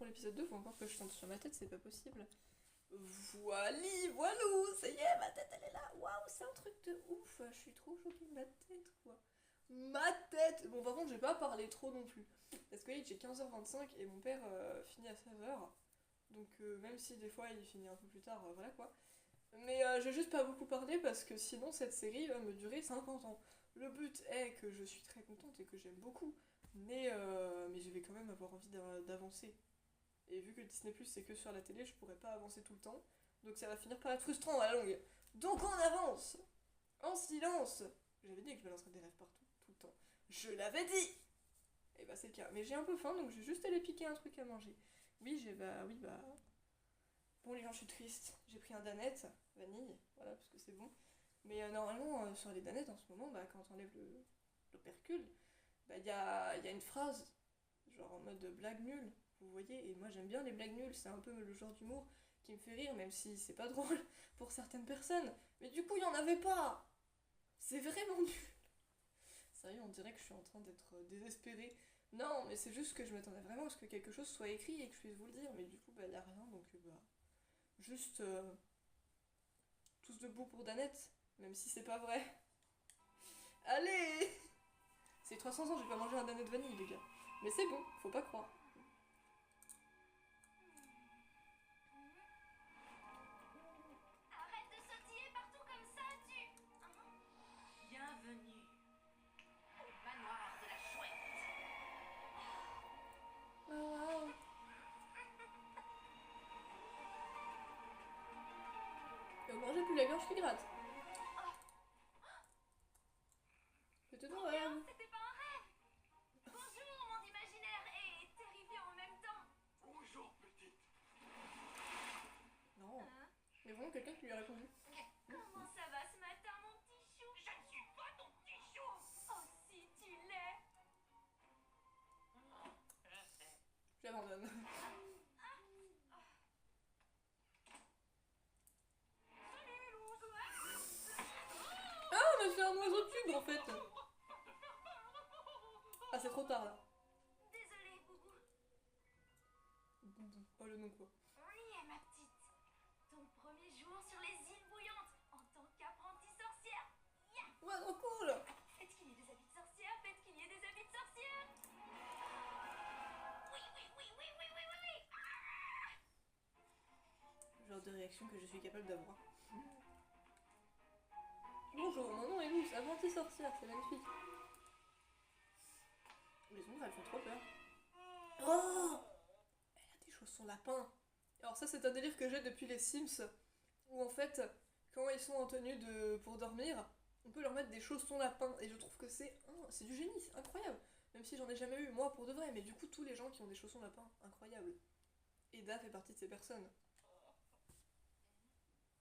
pour l'épisode 2, faut encore que je chante sur ma tête, c'est pas possible. Voilou, ça y est, ma tête elle est là. Waouh, c'est un truc de ouf. Je suis trop choquée de ma tête, quoi. Ma tête. Bon, par contre, je vais pas parler trop non plus. Parce que j'ai 15h25 et mon père finit à 16h. Donc, même si des fois il finit un peu plus tard, voilà quoi. Mais je vais juste pas beaucoup parler parce que sinon cette série va me durer 50 ans. Le but est que je suis très contente et que j'aime beaucoup. Mais je vais quand même avoir envie d'avancer. Et vu que Disney Plus c'est que sur la télé, je pourrais pas avancer tout le temps. Donc ça va finir par être frustrant à la longue. Donc on avance en silence. J'avais dit que je balancerais des rêves partout, tout le temps. Je l'avais dit. Et bah c'est le cas. Mais j'ai un peu faim donc je vais juste aller piquer un truc à manger. Oui, bon les gens, je suis triste. J'ai pris un Danette, vanille, voilà, parce que c'est bon. Mais normalement, sur les Danettes en ce moment, bah, quand on enlève l'opercule, bah y a une phrase, genre en mode blague nulle, vous voyez, et moi j'aime bien les blagues nulles, c'est un peu le genre d'humour qui me fait rire, même si c'est pas drôle pour certaines personnes. Mais du coup, il y en avait pas. C'est vraiment nul. Sérieux, on dirait que je suis en train d'être désespérée. Non, mais c'est juste que je m'attendais vraiment à ce que quelque chose soit écrit et que je puisse vous le dire, mais du coup, bah, y a rien, donc bah, juste tous debout pour Danette, même si c'est pas vrai. Allez. C'est 300 ans, j'ai pas mangé un Danette vanille, les gars. Mais c'est bon, faut pas croire. Arrête de sautiller partout comme ça, tu... Bienvenue au manoir de la chouette. Waouh. Et au moins j'ai plus la gorge qui gratte. C'était Trop drôle. bien, c'était pas un rêve. Bonjour, monde imaginaire et terrifiant en même temps. Bonjour, petite. Non. Hein? Il y a vraiment quelqu'un qui lui a répondu. Comment ça va ce matin, mon petit chou? Je ne suis pas ton petit chou. Oh, si tu l'es. J'abandonne. Salut, Lou. Ah, on a fait un oiseau tube en fait. Ah, c'est trop tard là. Désolée, Boubou. Boubou. Oh, le nom quoi. On y est, ma petite. Ton premier jour sur les îles bouillantes en tant qu'apprentie sorcière. Yeah. Ouais, trop cool. Faites qu'il y ait des habits de sorcière, faites qu'il y ait des habits de sorcière. Oui, oui, oui, oui, oui, oui, oui, oui. Genre de réaction que je suis capable d'avoir. Bonjour, mon nom est Luce, apprentie sorcière, c'est magnifique. Les ombres, elles font trop peur. Oh, elle a des chaussons lapins. Alors ça, c'est un délire que j'ai depuis les Sims, où en fait, quand ils sont en tenue pour dormir, on peut leur mettre des chaussons lapins, et je trouve que c'est du génie, c'est incroyable. Même si j'en ai jamais eu, moi, pour de vrai, mais du coup, tous les gens qui ont des chaussons lapins, incroyable. Eda fait partie de ces personnes.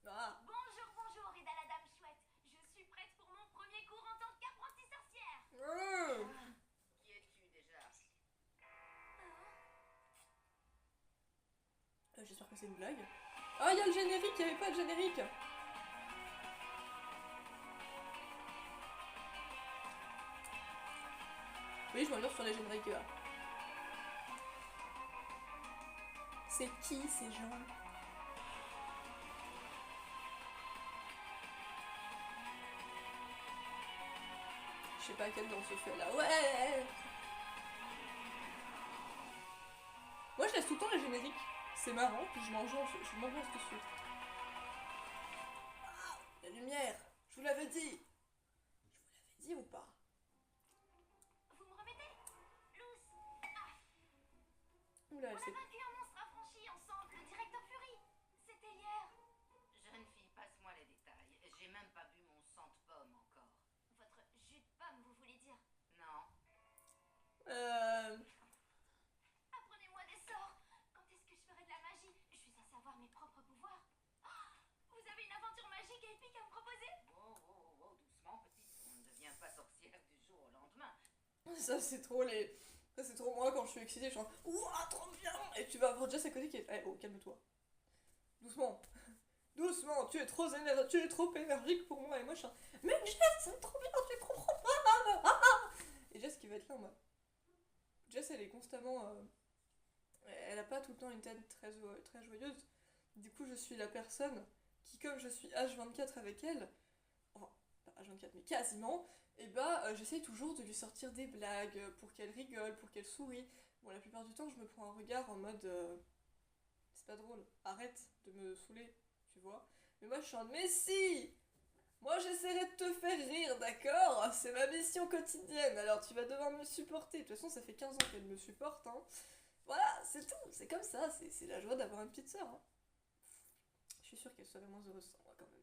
Ah, Bonjour, bonjour, Ida la dame chouette. Je suis prête pour mon premier cours en tant qu'apprentie sorcière. Qui es-tu déjà? J'espère que c'est une blague. Ah, il y a le générique, il n'y avait pas de générique. Oui, je m'endors sur les génériques là. C'est qui ces gens? Je sais pas à quelle danse se fait là. Ouais. Moi je laisse tout le temps les génériques. C'est marrant, puis je m'enjonce tout de suite. Ah, la lumière. Je vous l'avais dit. Je vous l'avais dit ou pas? Vous me remettez? Luce. Oula, On elle a s'est... vaincu un monstre affranchi ensemble, le directeur Fury. C'était hier. Jeune fille, passe-moi les détails. J'ai même pas bu mon sang de pomme encore. Votre jus de pomme, vous voulez dire? Non. Apprenez-moi des sorts. Quand est-ce que je ferai de la magie? Je suis censée avoir mes propres pouvoirs. Vous avez une aventure magique et épique à me proposer? Oh, oh, oh, doucement, petite. On ne devient pas sorcière du jour au lendemain. Ça c'est trop les... Ça c'est trop moi quand je suis excitée, je suis en... Ouah, trop bien. Et tu vas avoir Jess à côté qui est... Eh, oh, calme-toi. Doucement. Doucement, tu es trop énergique pour moi. Et moi je suis en... Mais Jess, c'est trop bien, tu comprends pas. Et Jess qui va être là en mode... Jess elle est constamment... Elle a pas tout le temps une tête très joyeuse. Du coup, je suis la personne qui, comme je suis H24 avec elle, enfin, pas H24, mais quasiment, et bah, j'essaye toujours de lui sortir des blagues pour qu'elle rigole, pour qu'elle sourie. Bon, la plupart du temps, je me prends un regard en mode c'est pas drôle, arrête de me saouler, tu vois. Mais moi, je suis en mais si! Moi, j'essaierai de te faire rire, d'accord? C'est ma mission quotidienne, alors tu vas devoir me supporter. De toute façon, ça fait 15 ans qu'elle me supporte, hein. Voilà, c'est tout, c'est comme ça, c'est la joie d'avoir une petite sœur, hein. Je suis sûre qu'elle serait moins heureuse sans moi, quand même.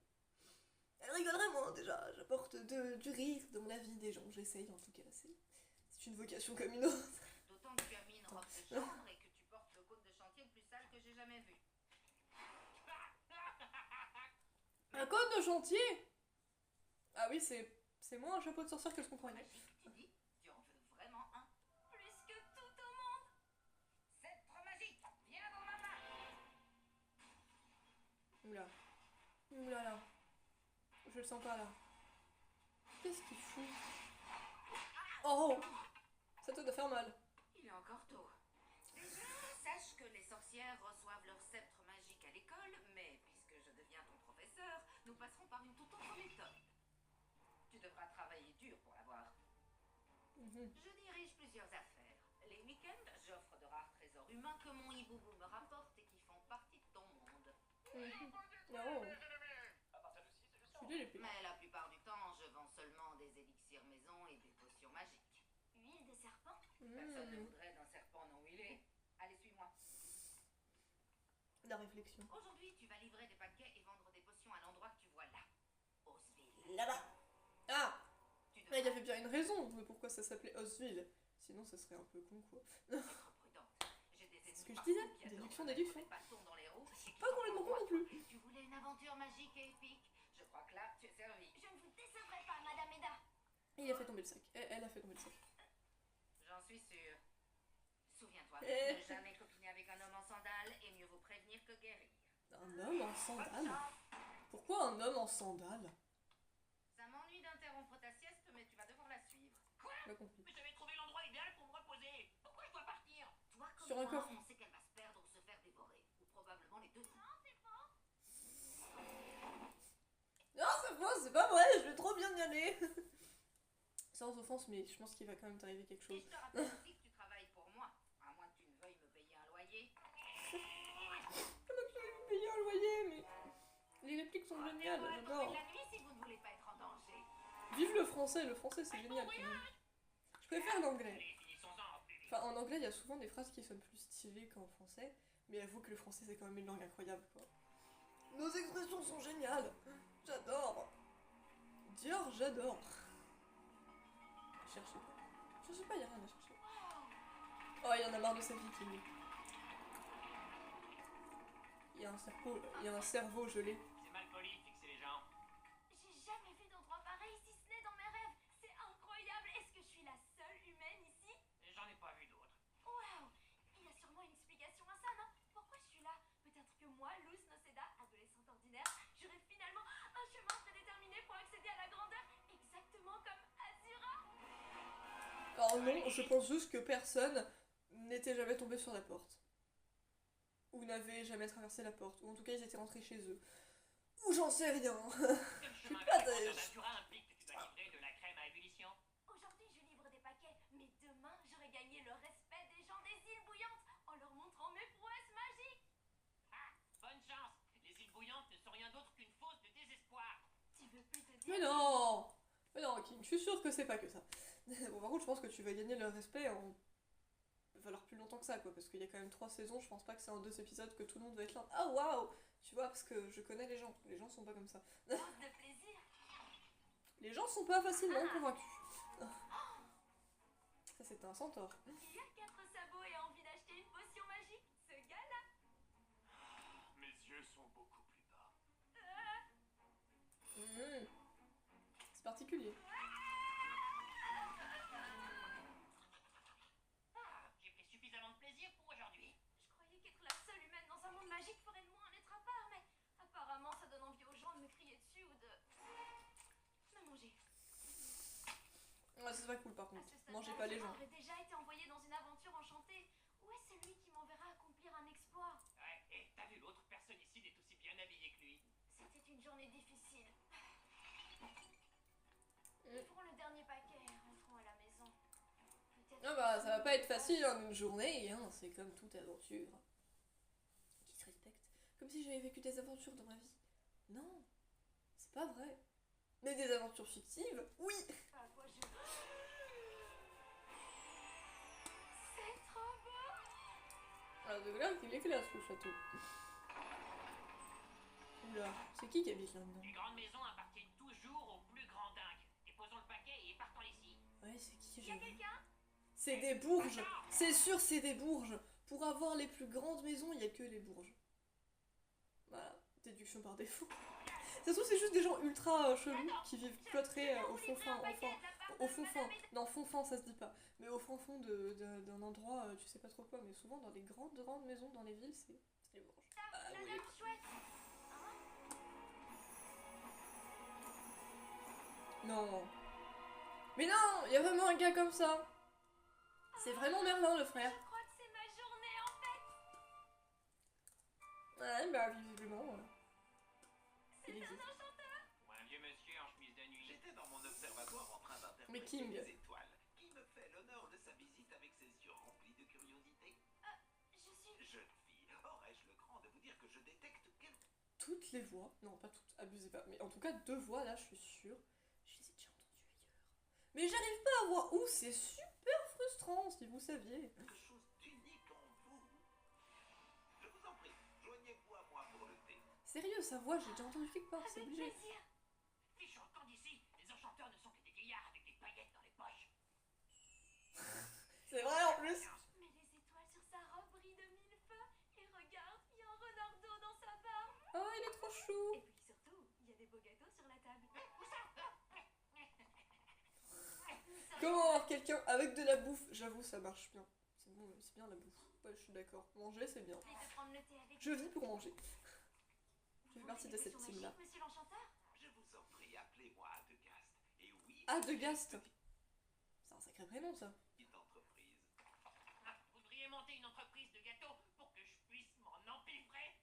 Elle rigolerait moins, déjà. J'apporte du rire dans la vie des gens, j'essaye en tout cas. C'est une vocation comme une autre. D'autant que tu as mis une robe de chambre et que tu portes le côte de chantier le plus sale que j'ai jamais vu. Un côte de chantier? Ah oui, c'est moins un chapeau de sorcière que je comprenais. Magique, tu dis? Tu en veux vraiment un? Plus que tout au monde. Sceptre magique, viens dans ma main. Oula. Oula là. Je le sens pas là. Qu'est-ce qu'il fout? Oh! Ça te doit faire mal. Il est encore tôt. Sache que les sorcières reçoivent leur sceptre magique à l'école, mais puisque je deviens ton professeur, nous passerons par une toute autre méthode. Tu devras travailler dur pour l'avoir. Mhm. Je dirige plusieurs affaires. Les week-ends, j'offre de rares trésors humains que mon hiboubou me rapporte et qui font partie de ton monde. Mhm. Oh. Je suis l'épée. Mais la plupart du temps, je vends seulement des élixirs maison et des potions magiques. Huile de serpent. Personne ne Mmh. voudrait d'un serpent non huilé. Allez, suis-moi. La réflexion. Aujourd'hui, tu vas livrer des paquets et vendre des potions à l'endroit que tu vois là. Osville. Là-bas. Ah! Tu Mais il y devras avait bien une raison de pourquoi ça s'appelait Osville. Sinon, ça serait un peu con, quoi. être prudente. J'ai des ce ennemis que je partout disais, qui adorent déduction, mettre déduction. des bâtons dans les roues et qui Pas s'en complètement con envoient. non plus. Tu voulais une aventure magique et épique? Je crois que là, tu es servi. Je ne vous décevrai pas, Madame Eda. Et il a fait tomber le sac. Elle a fait tomber le sac. J'en suis sûre. Souviens-toi, Eh. ne jamais copiner avec un homme en sandales et mieux vaut prévenir que guérir. Un homme en sandales? Pourquoi un homme en sandales? Ça m'ennuie d'interrompre ta sieste, mais tu vas devoir la suivre. Quoi? Pas compris. Mais j'avais trouvé l'endroit idéal pour me reposer. Pourquoi je dois partir? Toi comme Sur un moi, coffre. on sait qu'elle va se perdre ou se faire dévorer. Ou probablement les deux. Non, c'est faux, c'est pas vrai, je vais trop bien y aller. Sans offense, mais je pense qu'il va quand même t'arriver quelque Et chose. je te rappelle aussi que tu travailles pour moi. À moins que tu ne veuilles me payer un loyer. Payer un loyer, mais les répliques sont géniales, Pour la tombée j'adore. de la nuit si vous ne voulez pas être en danger. Vive le français c'est génial. quand même. Je préfère l'anglais. Allez, finissons-en. Enfin, en anglais, il y a souvent des phrases qui sonnent plus stylées qu'en français, mais avoue que le français c'est quand même une langue incroyable, quoi. Nos expressions sont géniales. J'adore. Dior, j'adore. Cherchez pas. Cherchez pas, y a rien à chercher. Oh, il y en a marre de sa viking. Il y a un cerveau gelé. C'est mal poli de fixer les gens. J'ai jamais vu d'endroit pareil, si ce n'est dans mes rêves. C'est incroyable. Est-ce que je suis la seule humaine ici? J'en ai pas vu d'autres. Waouh! Il y a sûrement une explication à ça, non? Pourquoi je suis là? Peut-être que moi, Luz Noceda, adolescente ordinaire, j'aurai finalement un chemin prédéterminé pour accéder à la grandeur, exactement comme Azura. Alors non, je pense juste que personne n'était jamais tombé sur la porte. Ou n'avait jamais traversé la porte. Ou en tout cas, ils étaient rentrés chez eux. Ou j'en sais rien. Quel chemin pas vers la grandeur de- d'Azura implique que tu dois livrer de la crème à ébullition? Aujourd'hui, je livre des paquets, mais demain, j'aurai gagné le respect des gens des îles bouillantes en leur montrant mes prouesses magiques. Ah, bonne chance. Les îles bouillantes ne sont rien d'autre qu'une fosse de désespoir. Tu veux plus te dire? Mais non! Mais non, Kim, je suis sûre que c'est pas que ça. Bon, par contre, je pense que tu vas gagner leur respect en. Il va falloir plus longtemps que ça, quoi, parce qu'il y a quand même 3 saisons, je pense pas que c'est en 2 épisodes que tout le monde va être là. Ah waouh! Tu vois, parce que je connais les gens sont pas comme ça. Dose de plaisir. Les gens sont pas facilement convaincus. Ça, c'est un centaure. Qui a 4 sabots et a envie d'acheter une potion magique? Ce gars-là. Mes yeux sont beaucoup plus bas. C'est particulier. Ah, j'ai pris suffisamment de plaisir pour aujourd'hui. Je croyais qu'être la seule humaine dans un monde magique ferait de moi un être à part, mais apparemment ça donne envie aux gens de me crier dessus ou de me manger. Ouais, c'est pas cool par À contre. ce stade-là, Mangez pas les gens. j'aurais déjà été envoyée dans une aventure enchantée. Où est celui qui m'enverra accomplir un journée difficile. Ouvrons le dernier paquet, rentrons à la maison. Peut-être Ah bah ça va pas être facile en une journée, hein, c'est comme toute aventure. Qui se respecte. Comme si j'avais vécu des aventures dans ma vie. Non, c'est pas vrai. Mais des aventures fictives, oui. à quoi je... C'est trop beau. Alors de là qu'il est classe le château. Oula, c'est qui habite là-dedans? Les grandes maisons appartiennent toujours aux plus grands dingues. Déposons le paquet et partons ici. Ouais, c'est qui Y a j'ai vu? quelqu'un? C'est des bourges. C'est sûr, c'est des bourges. Pour avoir les plus grandes maisons, il y a que les bourges. Voilà, déduction par défaut. Ça se trouve, c'est juste des gens ultra chelous qui vivent cloîtrés au fond fin, non, fond fin, ça se dit pas. Mais au fond fond d'un endroit, tu sais pas trop quoi, mais souvent dans les grandes maisons dans les villes, c'est les bourges. Ah La oui. dame chouette. Non. Mais non, il y a vraiment un gars comme ça. C'est vraiment Merlin le frère. Je crois que c'est ma journée en fait. Ouais, bah visiblement. C'est Il un existe. enchanteur. Ou un vieux monsieur en chemise de nuit. J'étais dans mon observatoire en train Mais d'interpréter King. les étoiles. Qui me fait l'honneur de sa visite avec ses yeux remplis de curiosité? Je suis... Jeune fille, aurais-je le cran de vous dire que je détecte quelque... Toutes les voix, non pas toutes, abusez pas, mais en tout cas 2 voix là, je suis sûre. Je les ai déjà entendues ailleurs. Mais j'arrive pas à voir où, c'est super frustrant si vous saviez. quelque chose d'unique en vous. Je vous en prie, joignez-vous à moi pour le thé. Sérieux, sa voix, j'ai déjà entendu quelque part, c'est Avec obligé. plaisir. Si je retourne d'ici, les enchanteurs ne sont que des vieillards avec des paillettes dans les poches. C'est vrai en plus. Mais les étoiles sur sa robe brillent de mille feux. Et regarde, il y a un renard d'eau dans sa barbe. Oh, il est trop chou. Et puis surtout, il y a des beaux gâteaux sur la table. Comment avoir quelqu'un avec de la bouffe? J'avoue, ça marche bien. C'est bon, c'est bien la bouffe. Ouais, je suis d'accord. Manger, c'est bien. Oublie de prendre le thé avec Je vis pour manger. Vous fais voulez partie des de cette potions team-là. magiques, monsieur l'enchanteur? Je vous en prie, appelez-moi Adegast. Et oui, Adegast. C'est un sacré prénom ça. petite entreprise. Vous devriez monter une entreprise de gâteaux pour que je puisse m'en empiffrer.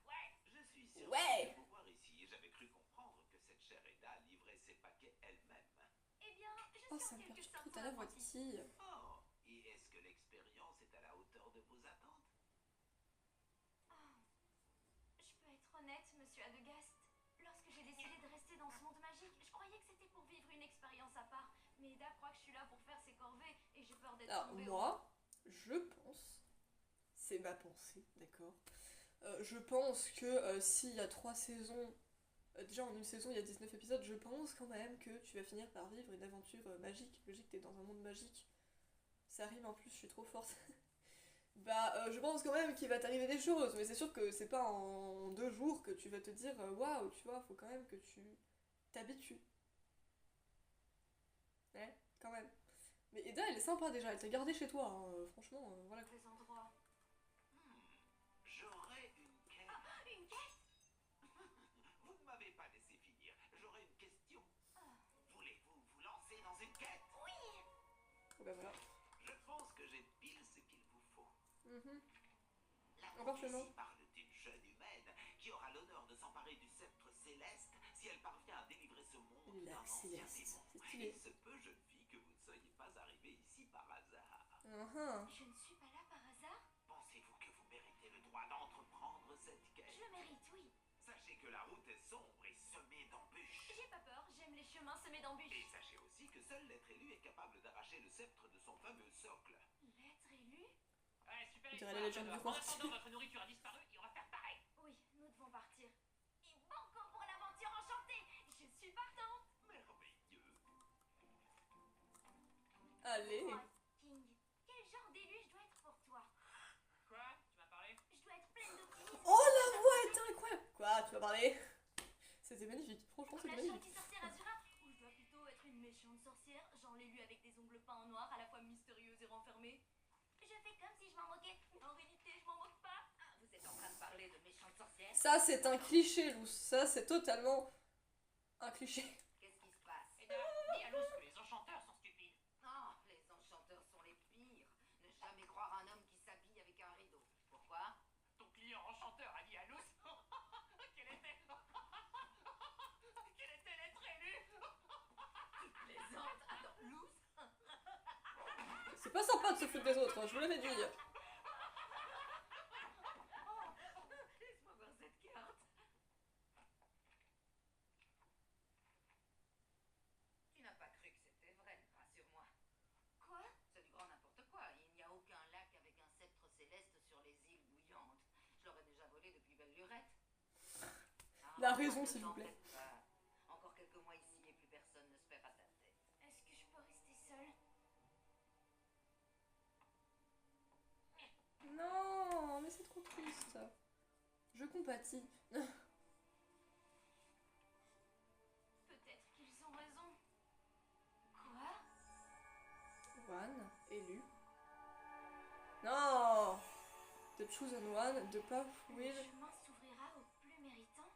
Ouais. Je suis sûr Ouais. de vous voir ici et j'avais cru comprendre que cette chère Eda livrait ses paquets elle-même. Eh bien, je suis Oh, en ça me quelque perturbe sorte tout à la voix de apprentie. qui? Oh, et est-ce que l'expérience est à la hauteur de vos attentes? Je peux être honnête, monsieur Adegast. Lorsque j'ai décidé de rester dans ce monde magique, je croyais que c'était pour vivre une expérience à part. Mais Eda croit que je suis là pour faire ses corvées et j'ai peur d'être Alors tombée moi, je pense, c'est ma pensée, d'accord. Je pense que s'il y a 3 saisons, déjà en une saison il y a 19 épisodes, je pense quand même que tu vas finir par vivre une aventure magique. Logique, t'es dans un monde magique. Ça rime en plus, je suis trop forte. Bah, je pense quand même qu'il va t'arriver des choses, mais c'est sûr que c'est pas en 2 jours que tu vas te dire waouh, tu vois, faut quand même que tu t'habitues. Ouais, quand même. Mais Eda, elle est sympa déjà, elle t'a gardé chez toi, hein, franchement, voilà. au mauvais endroit. J'aurais une quête. Une quête? Vous ne m'avez pas laissé finir. J'aurais une question. Voulez-vous vous lancer dans une quête? Oh, bah voilà. Je pense que j'ai pile ce qu'il vous faut. La Encore chez prophétie moi. parle d'une jeune humaine qui aura l'honneur de s'emparer du sceptre céleste si elle parvient à délivrer ce monde La d'un ancien céleste, démon. c'est stylé. Il se peut, jeune fille, que vous ne soyez pas arrivée ici par hasard. Je ne suis pas là par hasard. Pensez-vous que vous méritez le droit d'entreprendre cette quête? Je le mérite, oui. Sachez que la route est sombre et semée d'embûches. J'ai pas peur, j'aime les chemins semés d'embûches. Et sachez aussi que seul l'être élu est capable d'arracher le sceptre de son fameux socle. L'être élu? Ouais, super On dirait histoire, la légende du j'adore. roi. En attendant, notre nourriture a disparu et on va faire pareil. Oui, nous devons partir. Et banco pour l'aventure enchantée. Je suis partante. Merveilleux. Allez. Toi, King, quel genre d'élu je dois être pour toi? Quoi? Tu m'as parlé? Je dois être pleine d'optimisme. Oh, la voix est incroyable. Quoi, tu vas parler? C'était magnifique, franchement Comme c'était la magnifique. gentille sorcière Azura, ou je dois plutôt être une méchante sorcière, genre l'élu avec des ongles peints en noir, à la fois mystérieuse et renfermée? Je fais comme si je m'en moquais, mais en réalité je m'en moque pas. Vous êtes en train de parler de méchante sorcière? Ça c'est un cliché, Lous, ça c'est totalement un cliché. Qu'est-ce qui se passe? Eda, dis à Luz que les enchanteurs sont stupides. Ah, les enchanteurs sont les pires. Ne jamais croire un homme qui s'habille avec un rideau. Pourquoi? Ton client enchanteur a dit à Luz qu'elle était C'est pas sympa de se foutre des autres, hein, je vous l'avais dit. Laisse-moi voir cette carte. Tu n'as pas cru que c'était vrai, rassure-moi. Quoi? C'est du grand n'importe quoi. Il n'y a aucun lac avec un sceptre céleste sur les îles bouillantes. Je l'aurais déjà volé depuis belle lurette. La raison, s'il vous plaît. Encore quelques mois ici et plus personne ne se paiera ta tête. Est-ce que je peux rester seule? Non, mais c'est trop triste. Je compatis. Peut-être qu'ils ont raison. Quoi? One, élu. Non! The chosen one, the path Le will... chemin s'ouvrira aux plus méritants.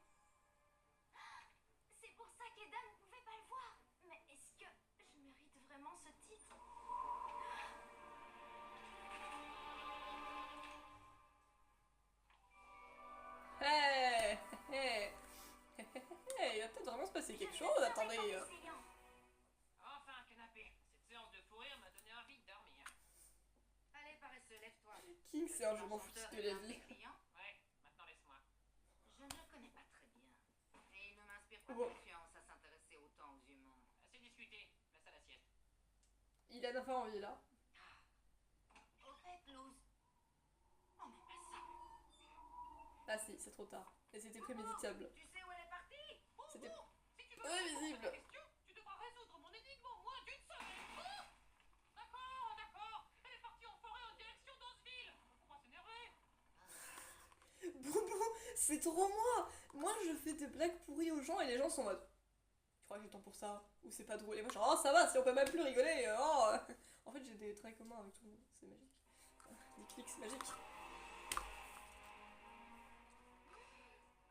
C'est pour ça qu'Eda ne pouvait pas le voir. Mais est-ce que je mérite vraiment ce titre? Hey! Hey! Hey! Il va peut-être vraiment se passer quelque chose, attendez. Enfin, un canapé. Cette séance de fou rire m'a donné envie de dormir. Allez, paresseux, lève-toi. King, c'est un jeu m'en foutu de la vie. Ouais, maintenant laisse-moi. Je ne le connais pas très bien. Et il ne m'inspire pas Bon. confiance à s'intéresser autant aux humains. Assez discuté. Place à la sieste. Il a pas envie là. Au fait, Luz, on n'est pas ça. Ah si, c'est trop tard. Et c'était préméditable. Tu sais où elle est partie? C'était Si tu veux prévisible. répondre à ma question, tu devras résoudre mon énigme en moins d'une semaine. Oh, d'accord, d'accord. Elle est partie en forêt en direction d'Oseville. Faut pas s'énerver. Boubou, c'est trop moi! Moi je fais des blagues pourries aux gens et les gens sont en mode. Tu crois que j'ai le temps pour ça? Ou c'est pas drôle? Et moi je suis oh ça va, si on peut même plus rigoler! Oh. En fait j'ai des traits communs avec tout le monde, c'est magique. Des clics, c'est magique.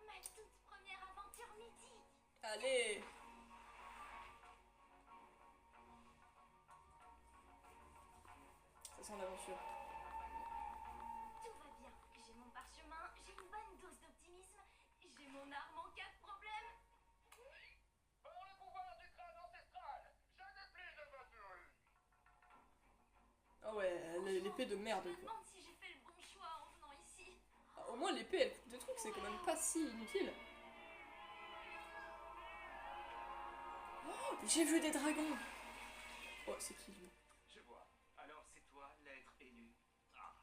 Ma toute première aventure mythique. Allez! Ça sent l'aventure. Tout va bien. J'ai mon parchemin, j'ai une bonne dose d'optimisme, j'ai mon arme en cas de problème. Par le pouvoir du crâne ancestral, je n'ai plus de batterie. Ah ouais, l'épée de merde Je me quoi. demande si j'ai fait le bon choix en venant ici. Ah, au moins l'épée elle coupe des trucs, c'est quand même pas si inutile. Oh, j'ai vu des dragons! Oh, c'est qui lui? Je vois. Alors c'est toi, l'être élu. Ah,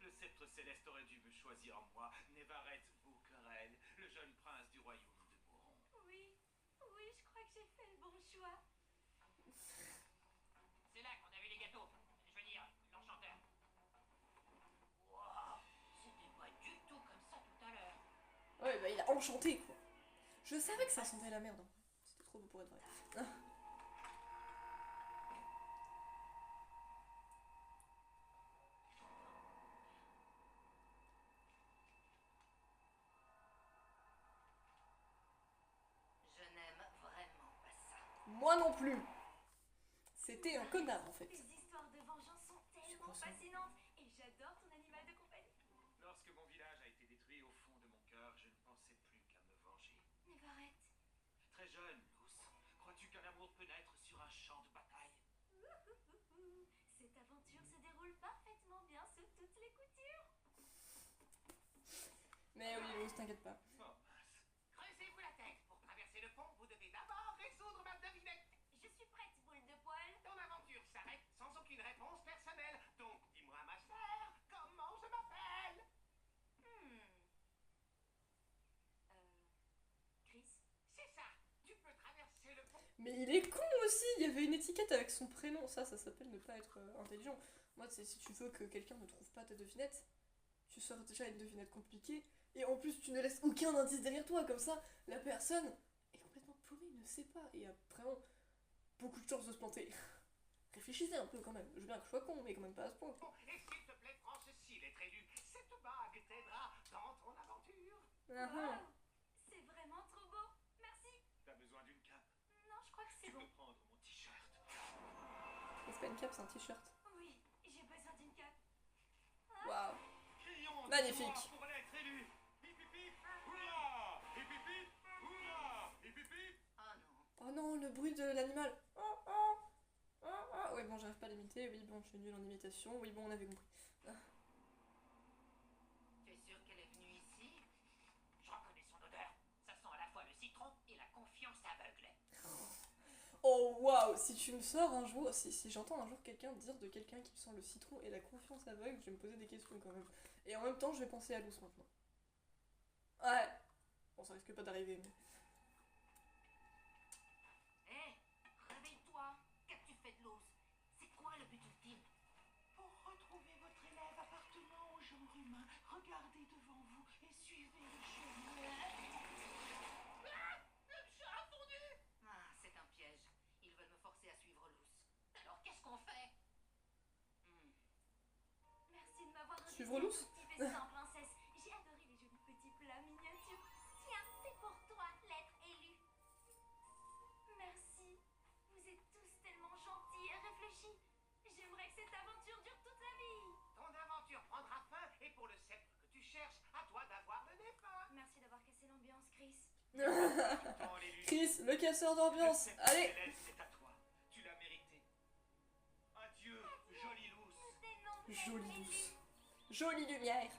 le sceptre céleste aurait dû me choisir moi, Nevaret Bouquerel, le jeune prince du royaume de Mauron. Oui, oui, je crois que j'ai fait le bon choix. C'est là qu'on a vu les gâteaux. Je veux dire, l'enchanteur. Waouh, c'était pas du tout comme ça tout à l'heure. Ouais, bah il a enchanté quoi. Je savais que ça sentait la merde. C'était trop beau pour être vrai. Je n'aime vraiment pas ça. Moi non plus. C'était un connard en fait. Les histoires de vengeance sont tellement quoi ça? fascinantes et j'adore ton animal de compagnie. Lorsque mon village a été détruit au fond de mon cœur, je ne pensais plus qu'à me venger. Nevaret. Très jeune, Luz, crois-tu qu'un amour peut naître sur un champ de bataille? Cette aventure se déroule parfaitement bien sous toutes les coutures. Mais oui, Luz, t'inquiète pas. Oh mince. Creusez-vous la tête. Pour traverser le pont, vous devez d'abord résoudre ma devinette. Je suis prête, boule de poil. Ton aventure s'arrête sans aucune réponse personnelle. Donc, dis-moi, ma chère, comment je m'appelle? Chris. C'est ça. Tu peux traverser le pont. Mais il est con aussi. Il y avait une étiquette avec son prénom. Ça s'appelle ne pas être intelligent. Moi, c'est si tu veux que quelqu'un ne trouve pas ta devinette, tu sors déjà une devinette compliquée. Et en plus, tu ne laisses aucun indice derrière toi. Comme ça, la personne est complètement paumée, ne sait pas. Et a vraiment beaucoup de chances de se planter. Réfléchissez un peu quand même. Je veux bien que je sois con, mais quand même pas à ce point. Oh, et s'il te plaît, prends ceci, l'être élu. Cette bague t'aidera dans ton aventure. Ah ah. Wow, c'est vraiment trop beau. Merci. T'as besoin d'une cape? Non, je crois que c'est Tu bon. peux prendre mon t-shirt. C'est pas une cape, c'est un t-shirt. Oui, j'ai besoin d'une cape. Waouh. Crions de Magnifique. joie pour l'être élu. Hip hip hip, hurrah! Hip hip hip, hurrah! Hip hip hip. Oh non. Oh non, le bruit de l'animal. Oh, oh. Oh, oh. oui, bon, j'arrive pas à l'imiter. Oui, bon, je suis nulle en imitation. Oui, bon, on avait compris. Tu es sûr qu'elle est venue ici? Je reconnais son odeur. Ça sent à la fois le citron et la confiance aveugle. Oh, waouh! Si tu me sors un jour, si j'entends un jour quelqu'un dire de quelqu'un qui sent le citron et la confiance aveugle, je vais me poser des questions quand même. Et en même temps, je vais penser à Luce maintenant. Ouais. Bon, ça risque pas d'arriver, mais... Hé, réveille-toi. Qu'as-tu fait de l'os? C'est quoi le but ultime? Pour retrouver votre élève appartenant au genre humain, regardez devant vous et suivez le chemin. Ah! Le chat a fondu! Ah, c'est un piège. Ils veulent me forcer à suivre Luce. Alors qu'est-ce qu'on fait? Merci de m'avoir invité Suivre à Luce? ce petit festin, princesse. J'ai adoré les jolis petits plats miniatures. Tiens, c'est pour toi, l'être élu. Merci. Vous êtes tous tellement gentils et réfléchis. J'aimerais que cette aventure dure toute la vie. Ton aventure prendra fin, et pour le sceptre que tu cherches, à toi d'avoir le nez fin. Merci d'avoir cassé l'ambiance, Chris. Dans les luttes, Chris, le casseur le d'ambiance! sceptre Allez! céleste est à toi. Tu l'as mérité. Adieu, jolie Luce. Jolie douce. Jolie lumière.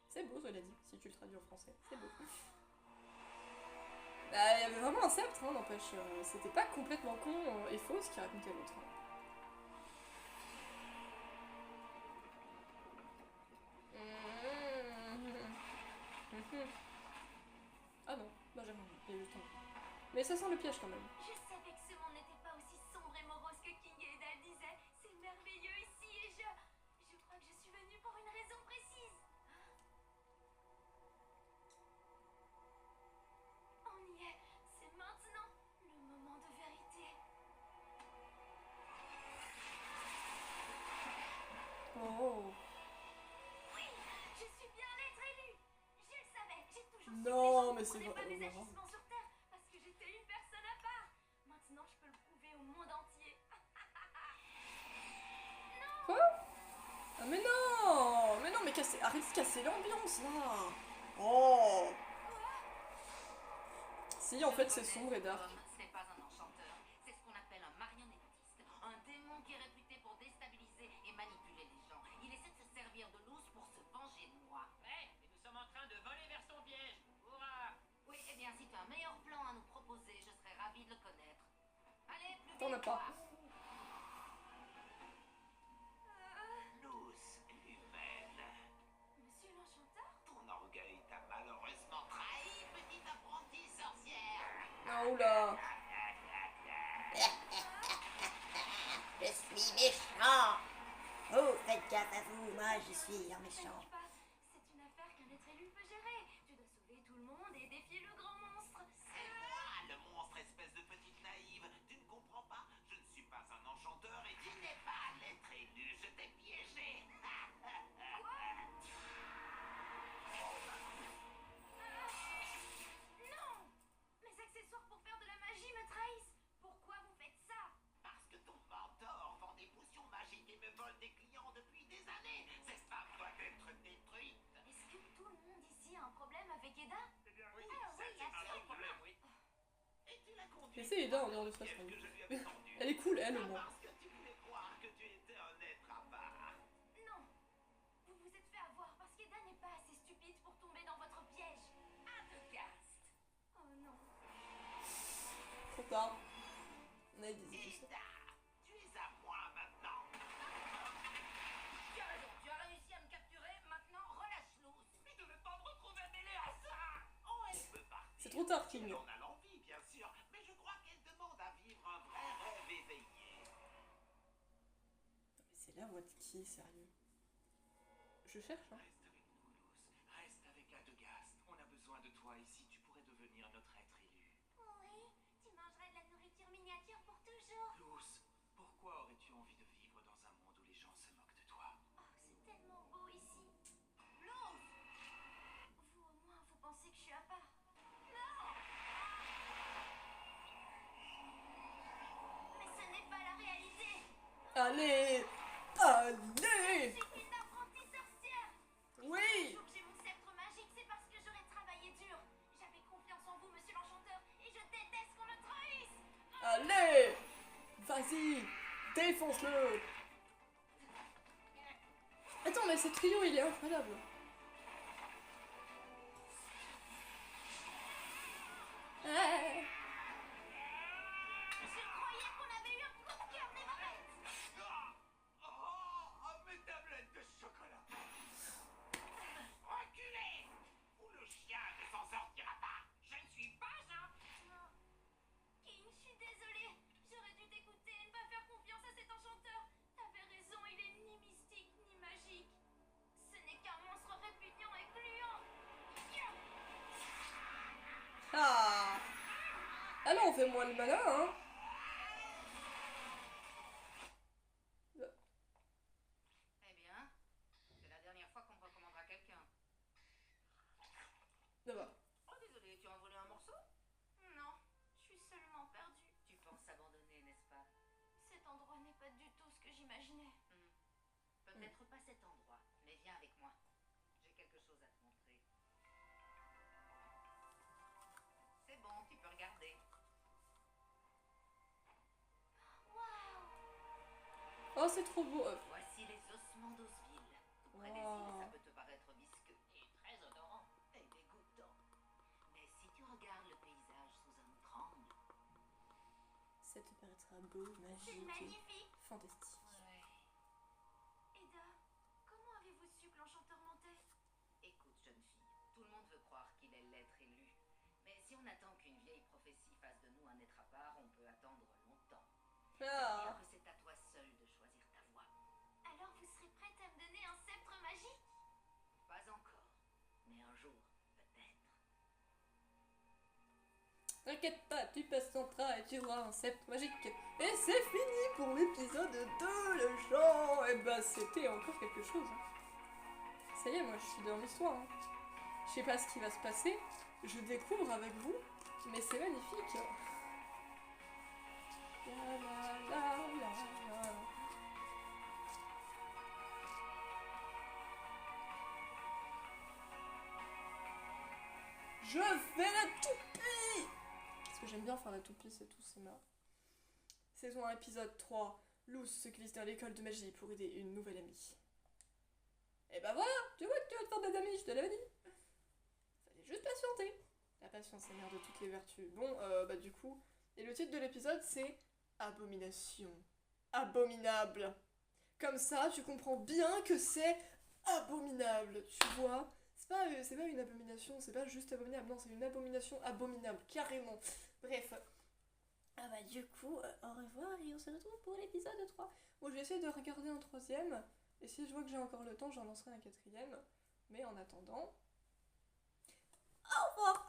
C'est beau, cela dit, si tu le traduis en français. C'est beau. Bah, il y avait vraiment un sceptre, hein, n'empêche. C'était pas complètement con et faux ce qu'il racontait l'autre. Hein. Ah non, bah j'ai rien dit, il y a juste un. Mais ça sent le piège quand même. Je savais que ce monde n'était pas aussi sombre et morose que King et Edda disaient. C'est merveilleux ici et je crois que je suis venue pour une raison précise. On y est. C'est maintenant le moment de vérité. Oh. Oui, je suis bien l'être élu. Je le savais. J'ai toujours su Non, que mais les gens c'est ne comprenaient pas mes marrant. agissements sur Terre parce que j'étais une personne à part. Maintenant, je peux le prouver au monde entier. Quoi? Ah mais non! Mais non, mais arrête de casser l'ambiance là! Oh! Si, en fait, c'est sombre et dark. Ce n'est pas un enchanteur, c'est ce qu'on appelle un marionnettiste. Un démon qui est réputé pour déstabiliser et manipuler les gens. Il essaie de se servir de Luce pour se venger de moi. Ouais, et nous sommes en train de voler vers son piège. Hurrah! Oui, eh bien, si tu as un meilleur plan à nous proposer, je serais ravie de le connaître. Allez, plus T'en as vite, pas. toi. Luce humaine. Monsieur l'enchanteur? Ton orgueil t'a malheureusement trahi, petite apprentie sorcière. Ah oula! Je suis méchant. Oh, faites gaffe à vous, moi je suis un méchant. Panique pas. C'est une affaire qu'un être élu peut gérer. Tu dois sauver tout le monde et défier le grand monstre. C'est moi, le monstre, espèce de petite naïve. Tu ne comprends pas, je ne suis pas un enchanteur et tu n'es pas l'être élu. Je t'ai piégé. Non! Mes accessoires pour faire de la magie me trahissent. Pourquoi vous faites ça? Parce que ton mentor vend des potions magiques et me vole des clients depuis des années. Cette femme doit être détruite. Est-ce que tout le monde ici a un problème avec Edda? Eh bien oui, Ah oui, c'est un absolument. vrai problème, oui. Et tu l'as conduite. Mais c'est Eda en dehors de ça, je Qu'est-ce crois. que je lui avais tendu? Elle est cool, elle, au moins. Parce que tu voulais croire que tu étais un être à part. Non. Vous vous êtes fait avoir parce qu'Edda n'est pas assez stupide pour tomber dans votre piège. Adegast. Oh non. Trop tard. On a dit tout ça. Ida, tu es à moi maintenant. Tu as raison, tu as réussi à me capturer, maintenant relâche Luce. Mais de ne pas me retrouver mêlé à ça. Oh, elle peut partir. C'est trop tard, Si King. elle en a l'envie, bien sûr. Mais je crois qu'elle demande à vivre un vrai rêve éveillé. Mais c'est la voix de qui, sérieux? Je cherche, hein. Reste avec nous, Luce. Reste avec Adegast. On a besoin de toi ici. Tu pourrais devenir notre être élu. Oui, tu mangerais de la nourriture miniature pour toujours. Luce, pourquoi aurais-tu envie de vivre dans un monde où les gens se moquent de toi? Oh, c'est tellement beau ici. Luce! Vous au moins, vous pensez que je suis à part. Mais ce n'est pas la réalité. Allez! Je Allez! suis une apprentie sorcière. Oui! Faut que j'ai mon sceptre magique, c'est parce que j'aurais travaillé dur. J'avais confiance en vous, monsieur l'enchanteur, et je déteste qu'on me trahisse. Allez! Vas-y! Défonce-le! Attends, mais ce trio, il est incroyable. Ah. Je croyais qu'on avait eu un coup de cœur, Névarette. Oh, mes tablettes de chocolat. Reculez, ou le chien ne s'en sortira pas. Je ne suis pas un... King, je suis désolée. J'aurais dû t'écouter et ne pas faire confiance à cet enchanteur. T'avais raison, il est ni mystique ni magique. Ce n'est qu'un monstre répugnant et gluant. Ah! Ah non, on fait moins le malin, hein! Eh bien, c'est la dernière fois qu'on me recommandera quelqu'un. Là-bas. Oh, désolé, tu as envolé un morceau? Non, je suis seulement perdue. Tu penses abandonner, n'est-ce pas? Cet endroit n'est pas du tout ce que j'imaginais. Peut-être pas cet endroit, mais viens avec moi. J'ai quelque chose à te montrer. C'est bon, tu peux regarder. Oh, c'est trop beau! Voici les ossements d'Osville. Tout près des Wow. îles, ça peut te paraître visqueux. Et très odorant. Et dégoûtant. Mais si tu regardes le paysage sous un autre angle... Ça te paraîtra beau, C'est magique et magnifique. fantastique. Eda, comment avez-vous su que l'enchanteur mentait? Écoute, jeune fille, tout le monde veut croire qu'il est l'être élu. Mais si on attend qu'une vieille prophétie fasse de nous un être à part, on peut attendre longtemps. Ça veut Ah! dire que c'est à toi seul de choisir ta voie. Alors vous serez prête à me donner un sceptre magique? Pas encore, mais un jour, peut-être. T'inquiète pas, tu patienteras et tu auras un sceptre magique. Et c'est fini pour l'épisode 2, les gens! Et bah, c'était encore quelque chose. Hein. Ça y est, moi, je suis dans l'histoire. Hein. Je sais pas ce qui va se passer, je découvre avec vous, mais c'est magnifique. La la la la la. Je fais la toupie! Parce que j'aime bien faire la toupie, c'est tout, c'est marrant. Saison 1, épisode 3. Luz se glisse dans l'école de magie pour aider une nouvelle amie. Et bah voilà, tu vois que tu vas te faire des amis, je te l'avais dit. Fallait juste patienter. La patience est mère de toutes les vertus. Bon, bah du coup, et le titre de l'épisode c'est Abomination. Abominable. Comme ça, tu comprends bien que c'est abominable, tu vois. C'est pas une abomination, c'est pas juste abominable, non, c'est une abomination abominable, carrément. Bref. Ah bah du coup, au revoir et on se retrouve pour l'épisode 3. Bon, je vais essayer de regarder un troisième, et si je vois que j'ai encore le temps, j'en lancerai un quatrième. Mais en attendant, au revoir!